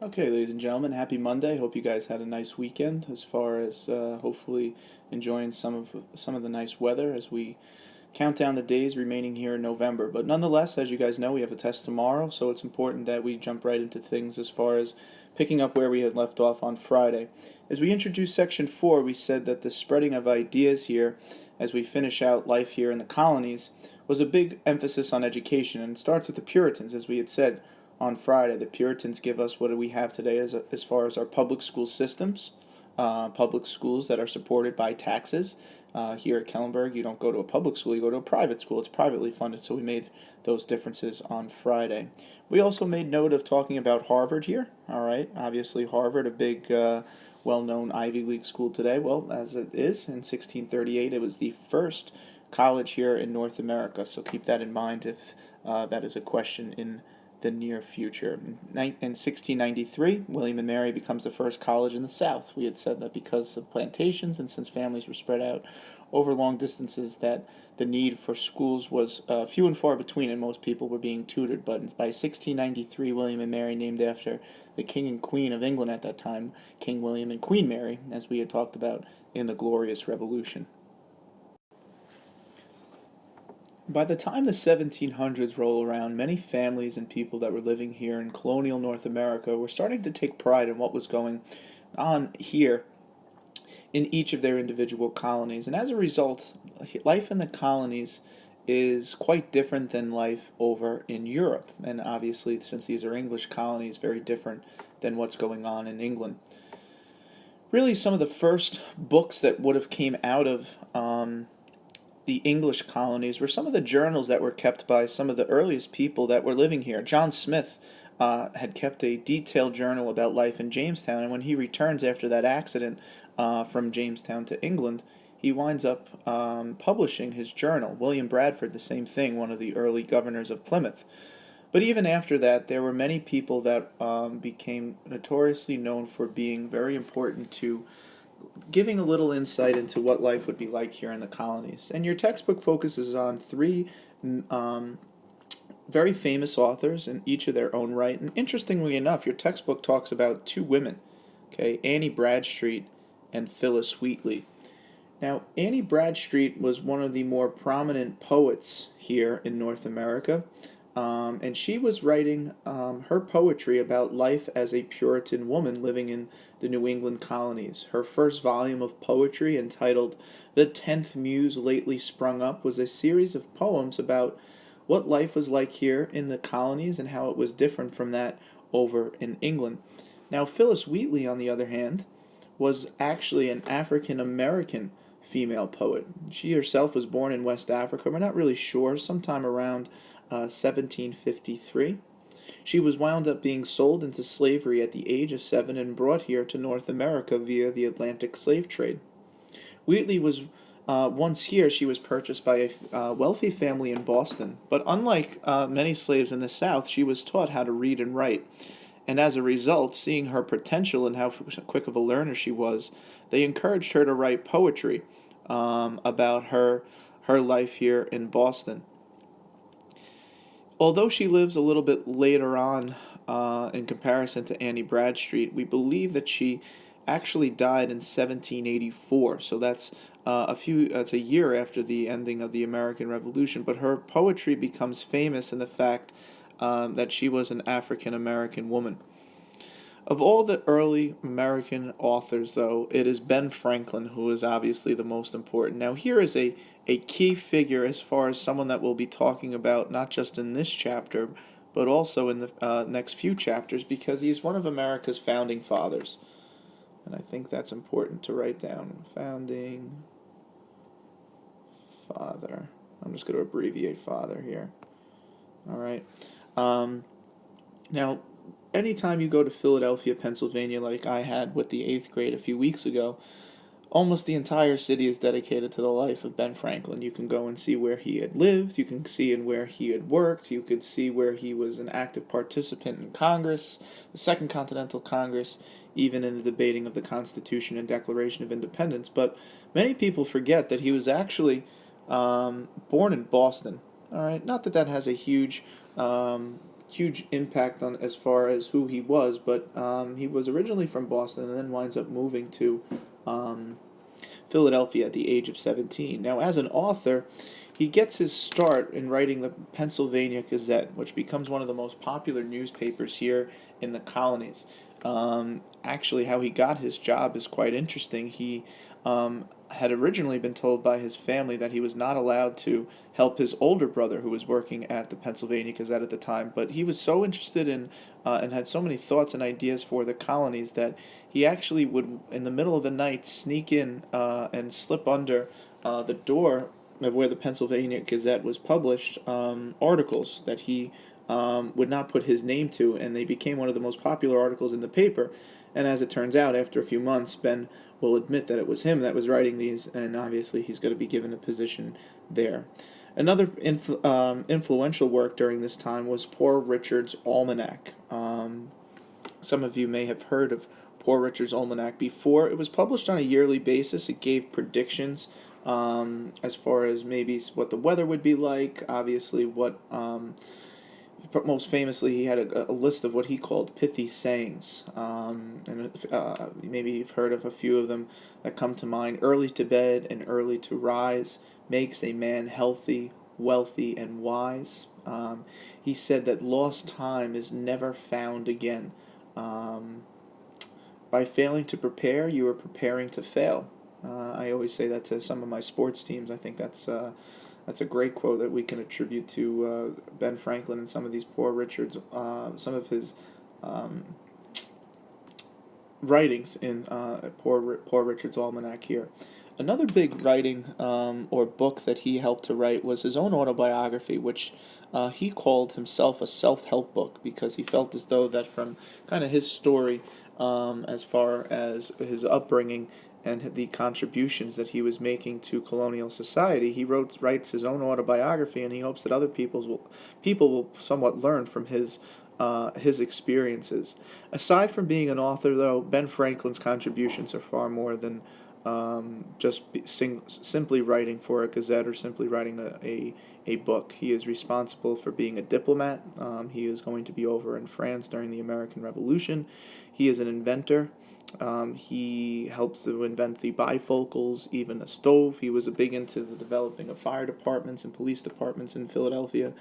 Okay, ladies and gentlemen, happy Monday. Hope you guys had a nice weekend as far as hopefully enjoying some of the nice weather as we count down the days remaining here in November. But nonetheless, as you guys know, we have a test tomorrow, so it's important that we jump right into things as far as picking up where we had left off on Friday. As we introduced section 4, we said that the spreading of ideas here as we finish out life here in the colonies was a big emphasis on education, and it starts with the Puritans, as we had said on Friday. The Puritans give us what do we have today as far as our public school systems, public schools that are supported by taxes. Here at Kellenberg, you don't go to a public school, you go to a private school. It's privately funded, so we made those differences on Friday. We also made note of talking about Harvard here. All right, obviously Harvard, a big, well-known Ivy League school today. Well, as it is, in 1638, it was the first college here in North America, so keep that in mind if that is a question in the near future. In 1693, William and Mary becomes the first college in the South. We had said that because of plantations and since families were spread out over long distances, that the need for schools was few and far between, and most people were being tutored. But by 1693, William and Mary, named after the King and Queen of England at that time, King William and Queen Mary, as we had talked about in the Glorious Revolution. By the time the 1700s roll around, many families and people that were living here in colonial North America were starting to take pride in what was going on here in each of their individual colonies. And as a result, life in the colonies is quite different than life over in Europe. And obviously, since these are English colonies, very different than what's going on in England. Really, some of the first books that would have came out of the English colonies were some of the journals that were kept by some of the earliest people that were living here. John Smith had kept a detailed journal about life in Jamestown, and when he returns after that accident from Jamestown to England, he winds up publishing his journal. William Bradford, the same thing, one of the early governors of Plymouth. But even after that, there were many people that became notoriously known for being very important to giving a little insight into what life would be like here in the colonies. And your textbook focuses on three um, very famous authors in each of their own right. And interestingly enough, your textbook talks about two women, okay, Annie Bradstreet and Phillis Wheatley. Now, Annie Bradstreet was one of the more prominent poets here in North America, and she was writing her poetry about life as a Puritan woman living in the New England colonies. Her first volume of poetry, entitled The Tenth Muse Lately Sprung Up, was a series of poems about what life was like here in the colonies and how it was different from that over in England. Now, Phillis Wheatley, on the other hand, was actually an African American female poet. She herself was born in West Africa. We're not really sure, sometime around 1753. She was wound up being sold into slavery at the age of 7 and brought here to North America via the Atlantic slave trade. Wheatley was once here, she was purchased by a wealthy family in Boston, but unlike many slaves in the South, she was taught how to read and write. And as a result, seeing her potential and how quick of a learner she was, they encouraged her to write poetry about her life here in Boston. Although she lives a little bit later on in comparison to Annie Bradstreet, we believe that she actually died in 1784. So that's a year after the ending of the American Revolution. But her poetry becomes famous in the fact that she was an African American woman. Of all the early American authors, though, it is Ben Franklin who is obviously the most important. Now, here is a key figure as far as someone that we'll be talking about, not just in this chapter, but also in the next few chapters, because he's one of America's founding fathers. And I think that's important to write down. Founding father. I'm just going to abbreviate father here. All right. Now, anytime you go to Philadelphia, Pennsylvania, like I had with the 8th grade a few weeks ago, almost the entire city is dedicated to the life of Ben Franklin. You can go and see where he had lived, you can see and where he had worked, you could see where he was an active participant in Congress, the Second Continental Congress, even in the debating of the Constitution and Declaration of Independence. But many people forget that he was actually born in Boston. All right, not that that has a huge huge impact on as far as who he was, but he was originally from Boston and then winds up moving to um, Philadelphia at the age of 17. Now, as an author, he gets his start in writing the Pennsylvania Gazette, which becomes one of the most popular newspapers here in the colonies. Actually, how he got his job is quite interesting. He had originally been told by his family that he was not allowed to help his older brother, who was working at the Pennsylvania Gazette at the time. But he was so interested in and had so many thoughts and ideas for the colonies that he actually would, in the middle of the night, sneak in and slip under the door of where the Pennsylvania Gazette was published articles that he would not put his name to, and they became one of the most popular articles in the paper. And as it turns out, after a few months, Ben will admit that it was him that was writing these, and obviously he's going to be given a position there. Another influential work during this time was Poor Richard's Almanac. Some of you may have heard of Poor Richard's Almanac before. It was published on a yearly basis. It gave predictions as far as maybe what the weather would be like, obviously what most famously, he had a list of what he called pithy sayings. And maybe you've heard of a few of them that come to mind. Early to bed and early to rise makes a man healthy, wealthy, and wise. He said that lost time is never found again. By failing to prepare, you are preparing to fail. I always say that to some of my sports teams. I think that's a great quote that we can attribute to Ben Franklin and some of these Poor Richard's, some of his writings in Poor Richard's Almanac here. Another big writing or book that he helped to write was his own autobiography, which he called himself a self-help book because he felt as though that from kind of his story as far as his upbringing and the contributions that he was making to colonial society, he writes his own autobiography, and he hopes that other people will somewhat learn from his experiences. Aside from being an author, though, Ben Franklin's contributions are far more than simply writing for a gazette or simply writing a book. He is responsible for being a diplomat. He is going to be over in France during the American Revolution. He is an inventor. He helps to invent the bifocals, even a stove. He was big into the developing of fire departments and police departments in Philadelphia.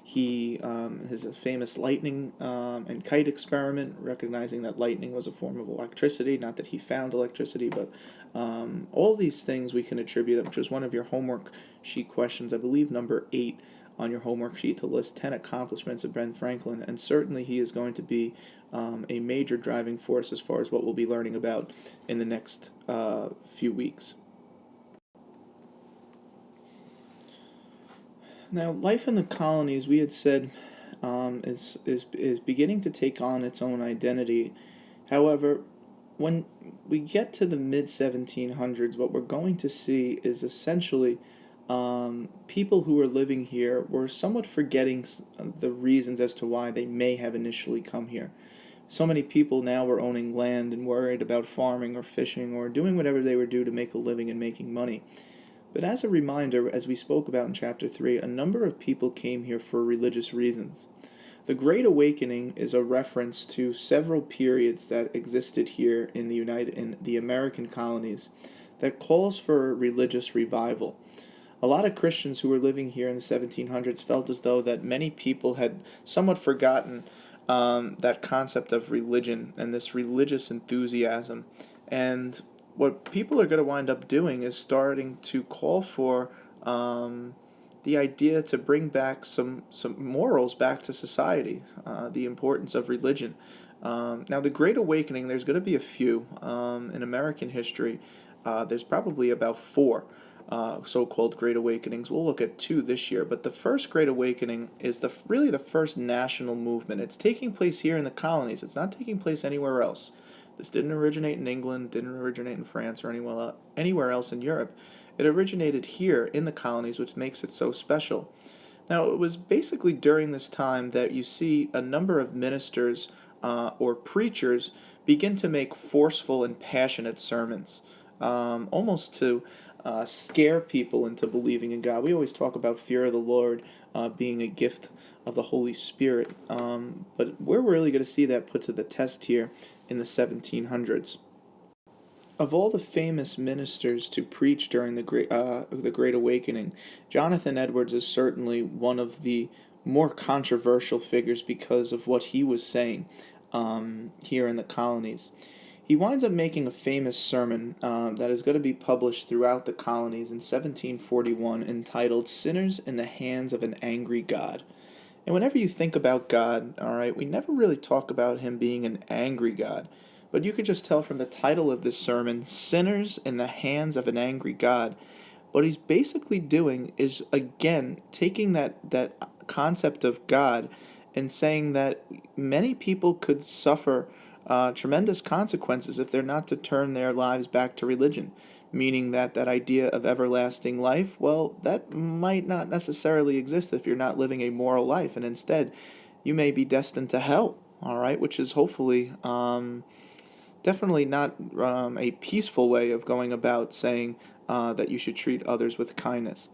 He has a famous lightning and kite experiment, recognizing that lightning was a form of electricity. Not that he found electricity, but all these things we can attribute, which was one of your homework sheet questions, I believe number 8 on your homework sheet, to list 10 accomplishments of Ben Franklin, and certainly he is going to be a major driving force as far as what we'll be learning about in the next few weeks. Now, life in the colonies, we had said, is beginning to take on its own identity. However, when we get to the mid 1700s, what we're going to see is essentially people who were living here were somewhat forgetting the reasons as to why they may have initially come here. So many people now were owning land and worried about farming or fishing or doing whatever they would do to make a living and making money. But as a reminder, as we spoke about in Chapter 3, a number of people came here for religious reasons. The Great Awakening is a reference to several periods that existed here in the American colonies that calls for a religious revival. A lot of Christians who were living here in the 1700s felt as though that many people had somewhat forgotten that concept of religion and this religious enthusiasm. And what people are going to wind up doing is starting to call for the idea to bring back some morals back to society, the importance of religion. Now, the Great Awakening, there's going to be a few in American history. There's probably about 4 so-called Great Awakenings. We'll look at 2 this year, but the first Great Awakening is really the first national movement. It's taking place here in the colonies. It's not taking place anywhere else. This didn't originate in England, didn't originate in France or anywhere else in Europe. It originated here in the colonies, which makes it so special. Now, it was basically during this time that you see a number of ministers or preachers begin to make forceful and passionate sermons, almost to scare people into believing in God. We always talk about fear of the Lord being a gift of the Holy Spirit, but we're really going to see that put to the test here in the 1700s. Of all the famous ministers to preach during the Great Awakening, Jonathan Edwards is certainly one of the more controversial figures because of what he was saying here in the colonies. He winds up making a famous sermon that is going to be published throughout the colonies in 1741, entitled "Sinners in the Hands of an Angry God." And whenever you think about God, all right, we never really talk about him being an angry God. But you could just tell from the title of this sermon, "Sinners in the Hands of an Angry God." What he's basically doing is, again, taking that concept of God and saying that many people could suffer tremendous consequences if they're not to turn their lives back to religion. Meaning that that idea of everlasting life, well, that might not necessarily exist if you're not living a moral life, and instead, you may be destined to hell. All right, which is hopefully definitely not a peaceful way of going about saying that you should treat others with kindness.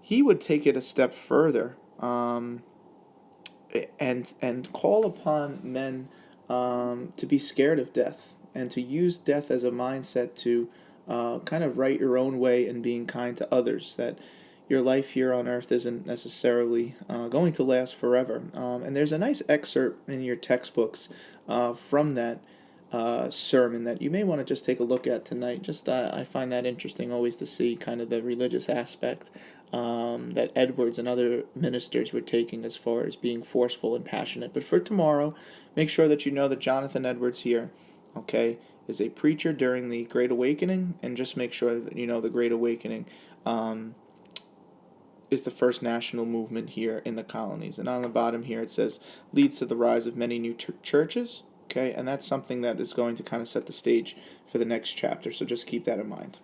He would take it a step further and call upon men to be scared of death and to use death as a mindset to kind of write your own way in being kind to others. That your life here on earth isn't necessarily going to last forever. And there's a nice excerpt in your textbooks from that sermon that you may want to just take a look at tonight. Just I find that interesting always to see kind of the religious aspect that Edwards and other ministers were taking as far as being forceful and passionate. But for tomorrow, make sure that you know that Jonathan Edwards here, okay, is a preacher during the Great Awakening, and just make sure that you know the Great Awakening is the first national movement here in the colonies. And on the bottom here it says, leads to the rise of many new churches. Okay, and that's something that is going to kind of set the stage for the next chapter, so just keep that in mind.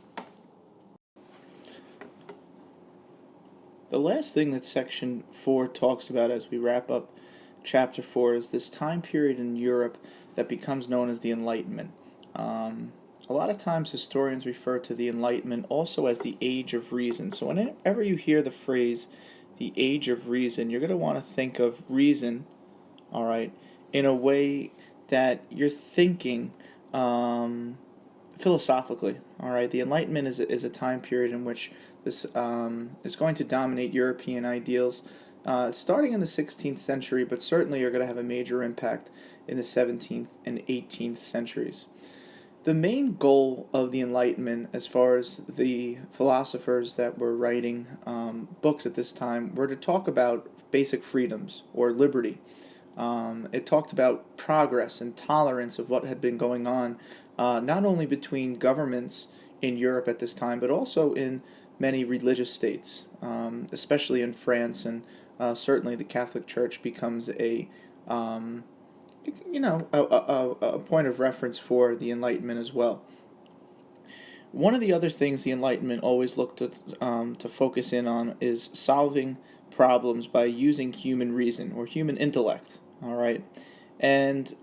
The last thing that section 4 talks about as we wrap up chapter 4 is this time period in Europe that becomes known as the Enlightenment. A lot of times historians refer to the Enlightenment also as the Age of Reason. So whenever you hear the phrase the Age of Reason, you're going to want to think of reason, all right, in a way that you're thinking philosophically. All right, the Enlightenment is a time period in which this is going to dominate European ideals, starting in the 16th century, but certainly are going to have a major impact in the 17th and 18th centuries. The main goal of the Enlightenment, as far as the philosophers that were writing books at this time, were to talk about basic freedoms or liberty. It talked about progress and tolerance of what had been going on, not only between governments in Europe at this time, but also in many religious states, especially in France, and certainly the Catholic Church becomes a point of reference for the Enlightenment as well. One of the other things the Enlightenment always looked to focus in on is solving problems by using human reason or human intellect. All right, and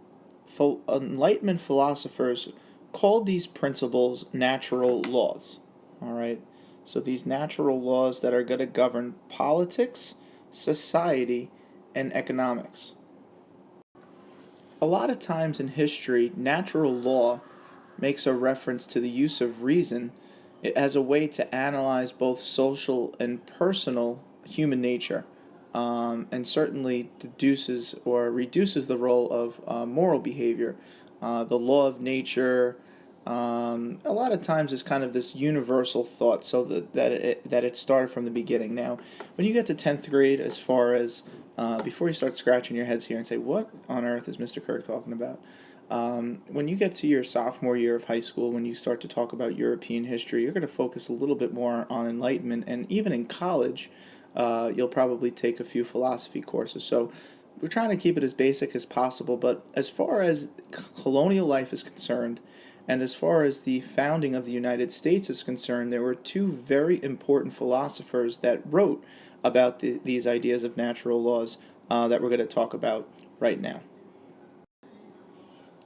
Enlightenment philosophers called these principles natural laws. All right, so these natural laws that are going to govern politics, society, and economics. A lot of times in history, natural law makes a reference to the use of reason as a way to analyze both social and personal human nature, and certainly deduces or reduces the role of moral behavior. The law of nature, a lot of times, is kind of this universal thought, so that it started from the beginning. Now, when you get to 10th grade, as far as before you start scratching your heads here and say, what on earth is Mr. Kirk talking about? When you get to your sophomore year of high school, when you start to talk about European history, you're going to focus a little bit more on Enlightenment, and even in college, you'll probably take a few philosophy courses. So we're trying to keep it as basic as possible, but as far as colonial life is concerned, and as far as the founding of the United States is concerned, there were two very important philosophers that wrote about these ideas of natural laws that we're going to talk about right now.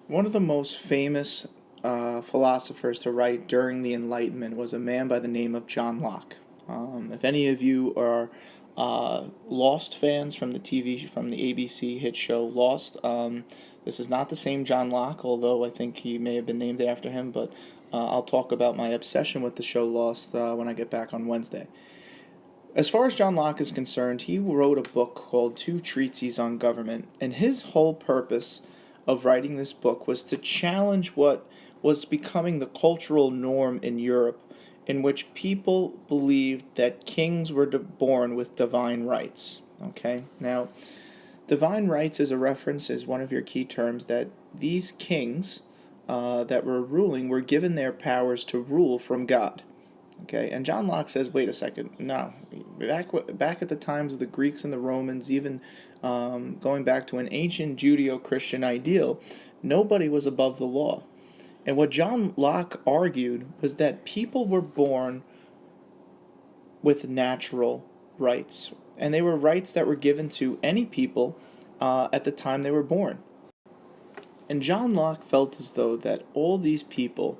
One of the most famous philosophers to write during the Enlightenment was a man by the name of John Locke. If any of you are Lost fans from the ABC hit show Lost, this is not the same John Locke, although I think he may have been named after him. But I'll talk about my obsession with the show Lost when I get back on Wednesday. As far as John Locke is concerned, he wrote a book called Two Treatises on Government, and his whole purpose of writing this book was to challenge what was becoming the cultural norm in Europe, in which people believed that kings were born with divine rights. Okay, now, divine rights is one of your key terms, that these kings that were ruling were given their powers to rule from God. Okay, and John Locke says, wait a second, no. Back at the times of the Greeks and the Romans, even going back to an ancient Judeo-Christian ideal, nobody was above the law. And what John Locke argued was that people were born with natural rights, and they were rights that were given to any people at the time they were born. And John Locke felt as though that all these people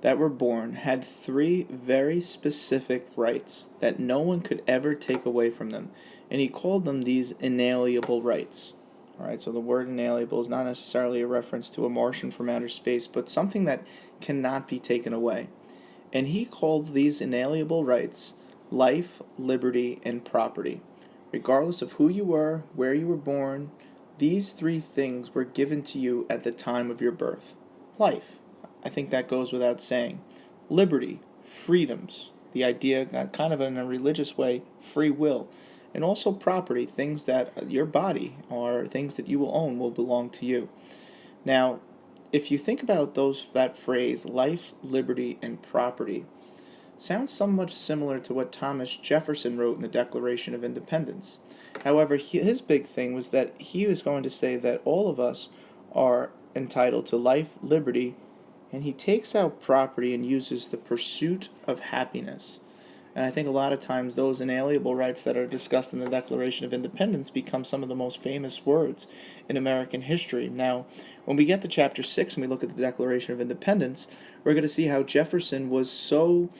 that were born had three very specific rights that no one could ever take away from them. And he called them these inalienable rights. All right, so the word inalienable is not necessarily a reference to a Martian from outer space, but something that cannot be taken away. And he called these inalienable rights life, liberty, and property. Regardless of who you were, where you were born, these three things were given to you at the time of your birth. Life, I think that goes without saying. Liberty, freedoms, the idea, kind of in a religious way, free will. And also property, things that your body or things that you will own will belong to you. Now, if you think about that phrase, life, liberty, and property, sounds somewhat similar to what Thomas Jefferson wrote in the Declaration of Independence. However, his big thing was that he was going to say that all of us are entitled to life, liberty, and he takes out property and uses the pursuit of happiness. And I think a lot of times those inalienable rights that are discussed in the Declaration of Independence become some of the most famous words in American history. Now, when we get to Chapter 6 and we look at the Declaration of Independence, we're going to see how Jefferson was so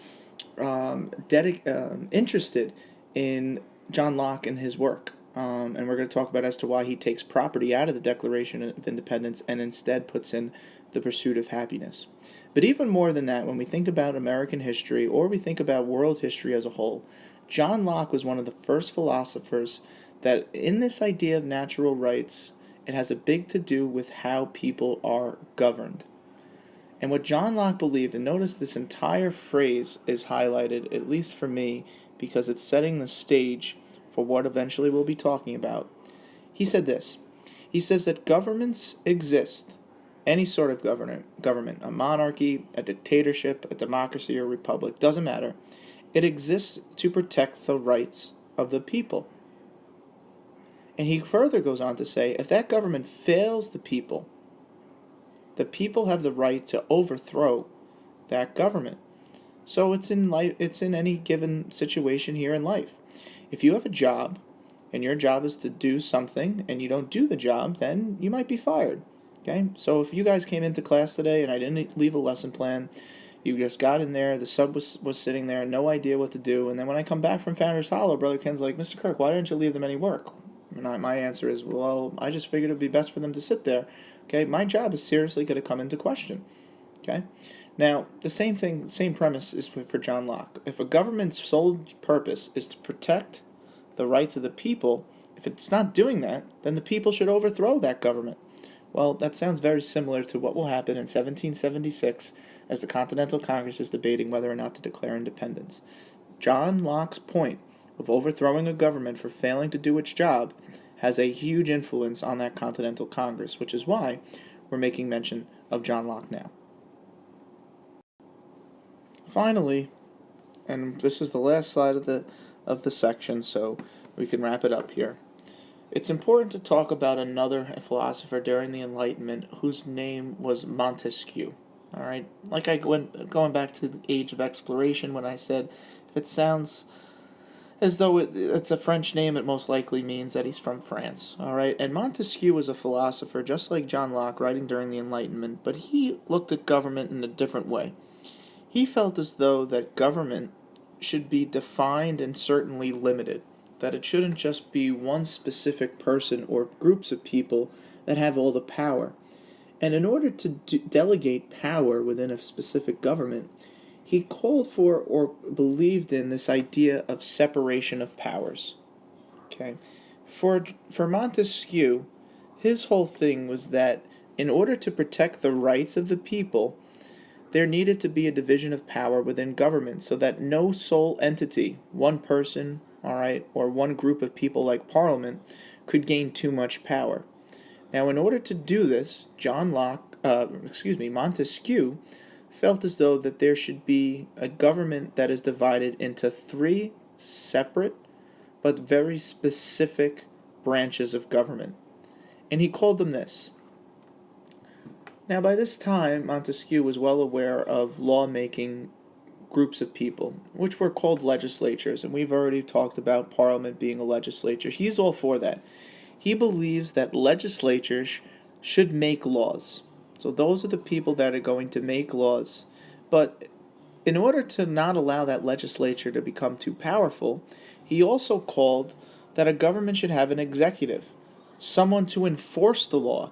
interested in John Locke and his work. And we're going to talk about as to why he takes property out of the Declaration of Independence and instead puts in the pursuit of happiness. But even more than that, when we think about American history or we think about world history as a whole, John Locke was one of the first philosophers that in this idea of natural rights, it has a big to do with how people are governed. And what John Locke believed, and notice this entire phrase is highlighted, at least for me, because it's setting the stage for what eventually we'll be talking about. He said this. He says that governments exist, any sort of government, a monarchy, a dictatorship, a democracy, or a republic, doesn't matter. It exists to protect the rights of the people. And he further goes on to say, if that government fails the people have the right to overthrow that government. So it's in any given situation here in life. If you have a job and your job is to do something and you don't do the job, then you might be fired. Okay? So if you guys came into class today and I didn't leave a lesson plan, you just got in there, the sub was sitting there, no idea what to do, and then when I come back from Founders Hollow, Brother Ken's like, Mr. Kirk, why didn't you leave them any work? And my answer is, well, I just figured it would be best for them to sit there. Okay, my job is seriously going to come into question. Okay, now the same premise is for John Locke. If a government's sole purpose is to protect the rights of the people, if it's not doing that, then the people should overthrow that government. Well, that sounds very similar to what will happen in 1776 as the Continental Congress is debating whether or not to declare independence. John Locke's point of overthrowing a government for failing to do its job has a huge influence on that Continental Congress, which is why we're making mention of John Locke now. Finally, and this is the last slide of the section, so we can wrap it up here. It's important to talk about another philosopher during the Enlightenment whose name was Montesquieu. All right, like going back to the Age of Exploration when I said if it sounds As though it's a French name, it most likely means that he's from France. All right, and Montesquieu was a philosopher, just like John Locke, writing during the Enlightenment, but he looked at government in a different way. He felt as though that government should be defined and certainly limited, that it shouldn't just be one specific person or groups of people that have all the power. And in order to delegate power within a specific government, he called for or believed in this idea of separation of powers. Okay, for Montesquieu, his whole thing was that in order to protect the rights of the people, there needed to be a division of power within government so that no sole entity, one person, all right, or one group of people like Parliament, could gain too much power. Now, in order to do this, Montesquieu felt as though that there should be a government that is divided into three separate but very specific branches of government. And he called them this. Now, by this time, Montesquieu was well aware of lawmaking groups of people, which were called legislatures, and we've already talked about Parliament being a legislature. He's all for that. He believes that legislatures should make laws. So those are the people that are going to make laws. But in order to not allow that legislature to become too powerful, he also called that a government should have an executive, someone to enforce the law.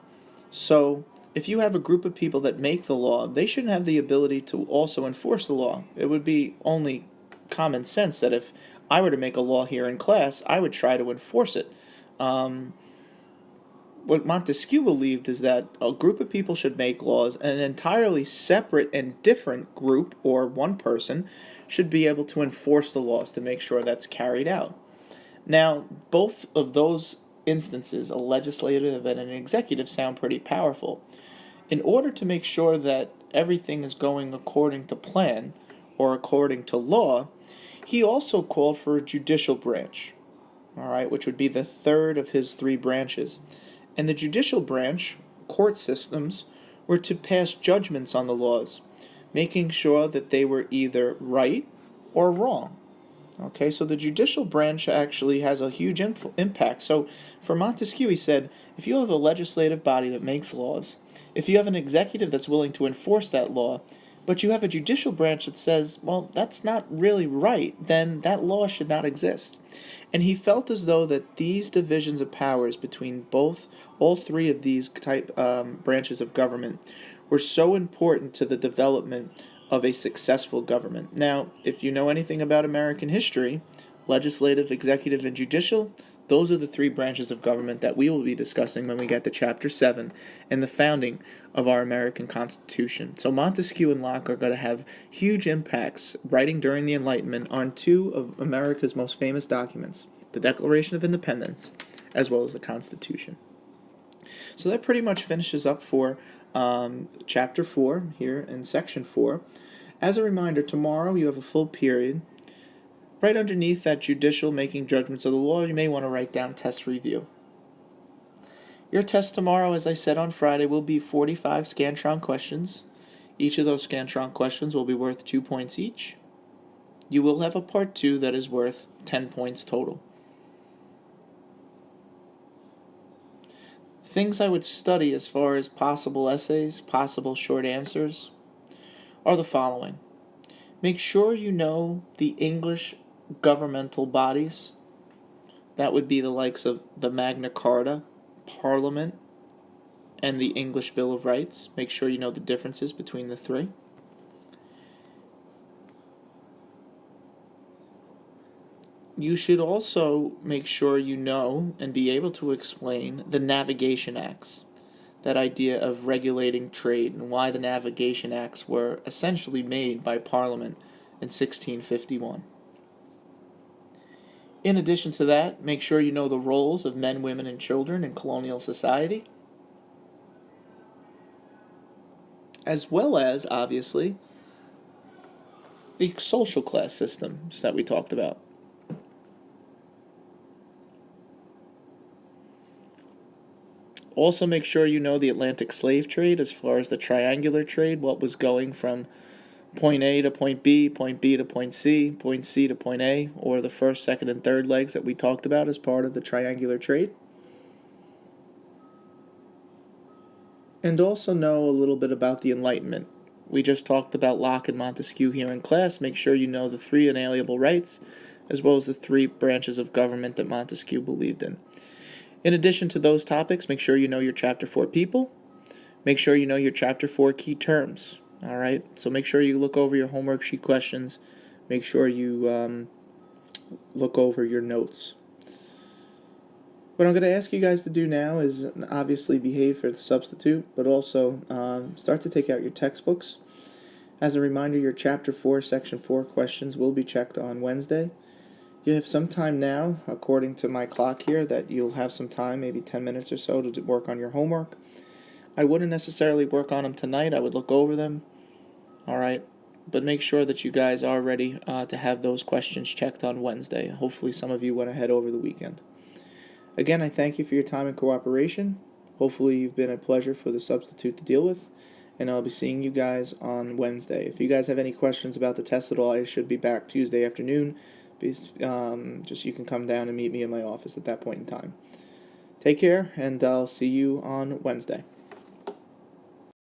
So if you have a group of people that make the law, they shouldn't have the ability to also enforce the law. It would be only common sense that if I were to make a law here in class, I would try to enforce it. What Montesquieu believed is that a group of people should make laws, and an entirely separate and different group or one person should be able to enforce the laws to make sure that's carried out. Now, both of those instances, a legislative and an executive, sound pretty powerful. In order to make sure that everything is going according to plan or according to law, he also called for a judicial branch, all right, which would be the third of his three branches. And the judicial branch, court systems, were to pass judgments on the laws, making sure that they were either right or wrong. Okay, so the judicial branch actually has a huge impact. So for Montesquieu, he said, if you have a legislative body that makes laws, if you have an executive that's willing to enforce that law, but you have a judicial branch that says, well, that's not really right, then that law should not exist. And he felt as though that these divisions of powers between all three of these type branches of government were so important to the development of a successful government. Now, if you know anything about American history, legislative, executive, and judicial, those are the three branches of government that we will be discussing when we get to Chapter 7 and the founding of our American Constitution. So Montesquieu and Locke are going to have huge impacts writing during the Enlightenment on two of America's most famous documents, the Declaration of Independence, as well as the Constitution. So that pretty much finishes up for Chapter 4 here in Section 4. As a reminder, tomorrow you have a full period. Right underneath that judicial making judgments of the law, you may want to write down test review. Your test tomorrow, as I said on Friday, will be 45 Scantron questions. Each of those Scantron questions will be worth 2 points each. You will have a part 2 that is worth 10 points total. Things I would study as far as possible essays, possible short answers, are the following. Make sure you know the English governmental bodies. That would be the likes of the Magna Carta, Parliament, and the English Bill of Rights. Make sure you know the differences between the three. You should also make sure you know and be able to explain the Navigation Acts, that idea of regulating trade and why the Navigation Acts were essentially made by Parliament in 1651. In addition to that, make sure you know the roles of men, women, and children in colonial society, as well as, obviously, the social class systems that we talked about. Also make sure you know the Atlantic slave trade as far as the triangular trade, what was going from point A to point B, point B to point C to point A, or the first, second, and third legs that we talked about as part of the triangular trade. And also know a little bit about the Enlightenment. We just talked about Locke and Montesquieu here in class. Make sure you know the three inalienable rights, as well as the three branches of government that Montesquieu believed in. In addition to those topics, make sure you know your Chapter 4 people. Make sure you know your Chapter 4 key terms. All right? So make sure you look over your homework sheet questions. Make sure you look over your notes. What I'm going to ask you guys to do now is obviously behave for the substitute, but also start to take out your textbooks. As a reminder, your Chapter 4, Section 4 questions will be checked on Wednesday. You have some time now, according to my clock here, that you'll have some time, maybe 10 minutes or so, to work on your homework. I wouldn't necessarily work on them tonight. I would look over them. All right. But make sure that you guys are ready to have those questions checked on Wednesday. Hopefully some of you went ahead over the weekend. Again, I thank you for your time and cooperation. Hopefully you've been a pleasure for the substitute to deal with, and I'll be seeing you guys on Wednesday. If you guys have any questions about the test at all, I should be back Tuesday afternoon. Just you can come down and meet me in my office at that point in time. Take care, and I'll see you on Wednesday.